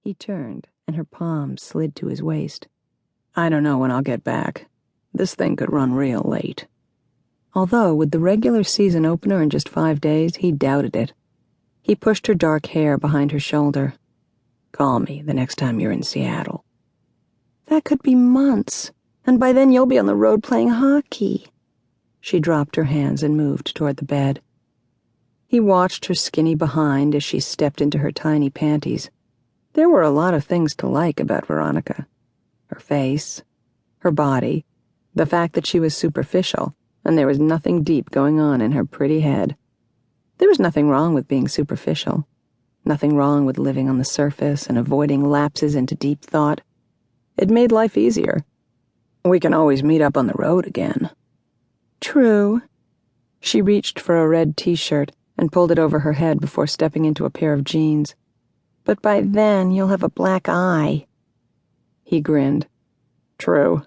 He turned, and her palms slid to his waist. "I don't know when I'll get back. This thing could run real late." Although, with the regular season opener in just 5 days, he doubted it. He pushed her dark hair behind her shoulder. "Call me the next time you're in Seattle." "That could be months, and by then you'll be on the road playing hockey." She dropped her hands and moved toward the bed. He watched her skinny behind as she stepped into her tiny panties. There were a lot of things to like about Veronica. Her face, her body, the fact that she was superficial, and there was nothing deep going on in her pretty head. There was nothing wrong with being superficial. Nothing wrong with living on the surface and avoiding lapses into deep thought. It made life easier. We can always meet up on the road again. True. She reached for a red t-shirt and pulled it over her head before stepping into a pair of jeans. But by then you'll have a black eye. He grinned. True.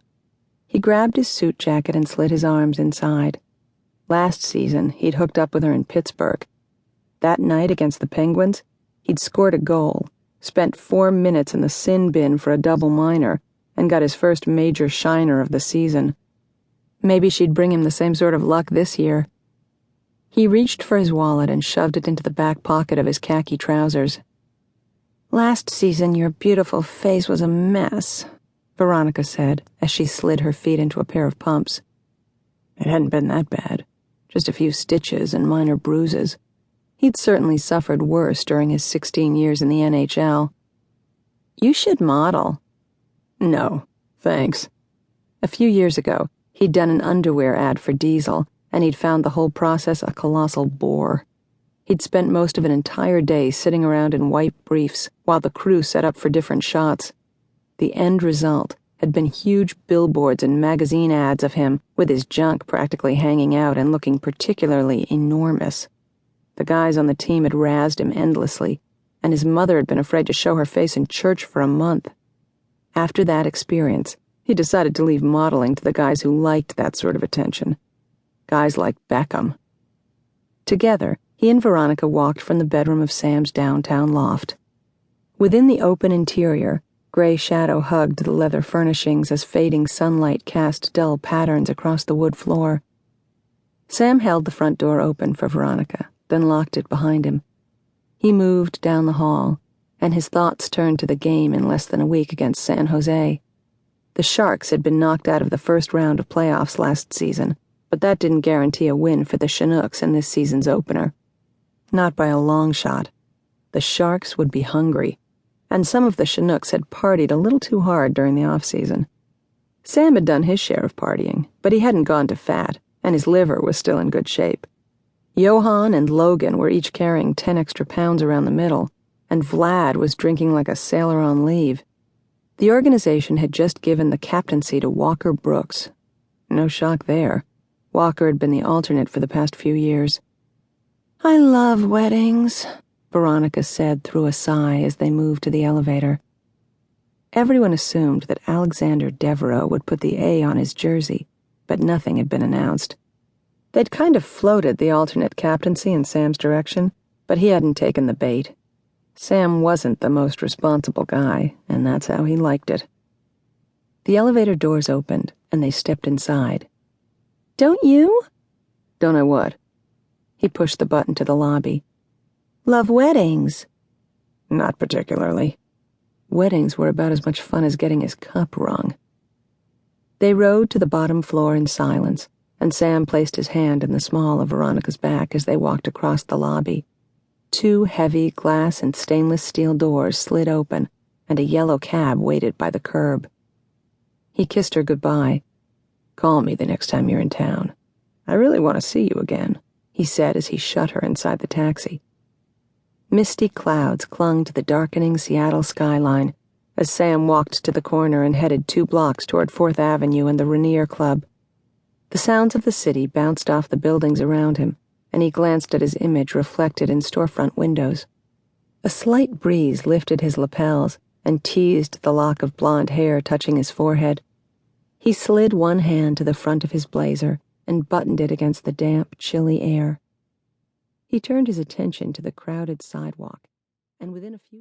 He grabbed his suit jacket and slid his arms inside. Last season, he'd hooked up with her in Pittsburgh. That night against the Penguins, he'd scored a goal, spent 4 minutes in the sin bin for a double minor, and got his first major shiner of the season. Maybe she'd bring him the same sort of luck this year. He reached for his wallet and shoved it into the back pocket of his khaki trousers. "Last season, your beautiful face was a mess," Veronica said as she slid her feet into a pair of pumps. It hadn't been that bad, just a few stitches and minor bruises. He'd certainly suffered worse during his 16 years in the NHL. "You should model." "No, thanks." A few years ago, he'd done an underwear ad for Diesel, and he'd found the whole process a colossal bore. He'd spent most of an entire day sitting around in white briefs while the crew set up for different shots. The end result had been huge billboards and magazine ads of him, with his junk practically hanging out and looking particularly enormous. The guys on the team had razzed him endlessly, and his mother had been afraid to show her face in church for a month. After that experience, he decided to leave modeling to the guys who liked that sort of attention. Guys like Beckham. Together, he and Veronica walked from the bedroom of Sam's downtown loft. Within the open interior, gray shadow hugged the leather furnishings as fading sunlight cast dull patterns across the wood floor. Sam held the front door open for Veronica, then locked it behind him. He moved down the hall, and his thoughts turned to the game in less than a week against San Jose. The Sharks had been knocked out of the first round of playoffs last season, but that didn't guarantee a win for the Chinooks in this season's opener. Not by a long shot. The Sharks would be hungry, and some of the Chinooks had partied a little too hard during the off-season. Sam had done his share of partying, but he hadn't gone to fat, and his liver was still in good shape. Johan and Logan were each carrying 10 extra pounds around the middle, and Vlad was drinking like a sailor on leave. The organization had just given the captaincy to Walker Brooks. No shock there. Walker had been the alternate for the past few years. "I love weddings," Veronica said through a sigh as they moved to the elevator. Everyone assumed that Alexander Devereaux would put the A on his jersey, but nothing had been announced. They'd kind of floated the alternate captaincy in Sam's direction, but he hadn't taken the bait. Sam wasn't the most responsible guy, and that's how he liked it. The elevator doors opened, and they stepped inside. "Don't you?" "Don't I what?" He pushed the button to the lobby. "Love weddings?" "Not particularly." Weddings were about as much fun as getting his cup wrung. They rode to the bottom floor in silence, and Sam placed his hand in the small of Veronica's back as they walked across the lobby. 2 heavy glass and stainless steel doors slid open, and a yellow cab waited by the curb. He kissed her goodbye. "Call me the next time you're in town. I really want to see you again," he said as he shut her inside the taxi. Misty clouds clung to the darkening Seattle skyline as Sam walked to the corner and headed 2 blocks toward 4th Avenue and the Rainier Club. The sounds of the city bounced off the buildings around him, and he glanced at his image reflected in storefront windows. A slight breeze lifted his lapels and teased the lock of blonde hair touching his forehead. He slid one hand to the front of his blazer and buttoned it against the damp, chilly air. He turned his attention to the crowded sidewalk, and within a few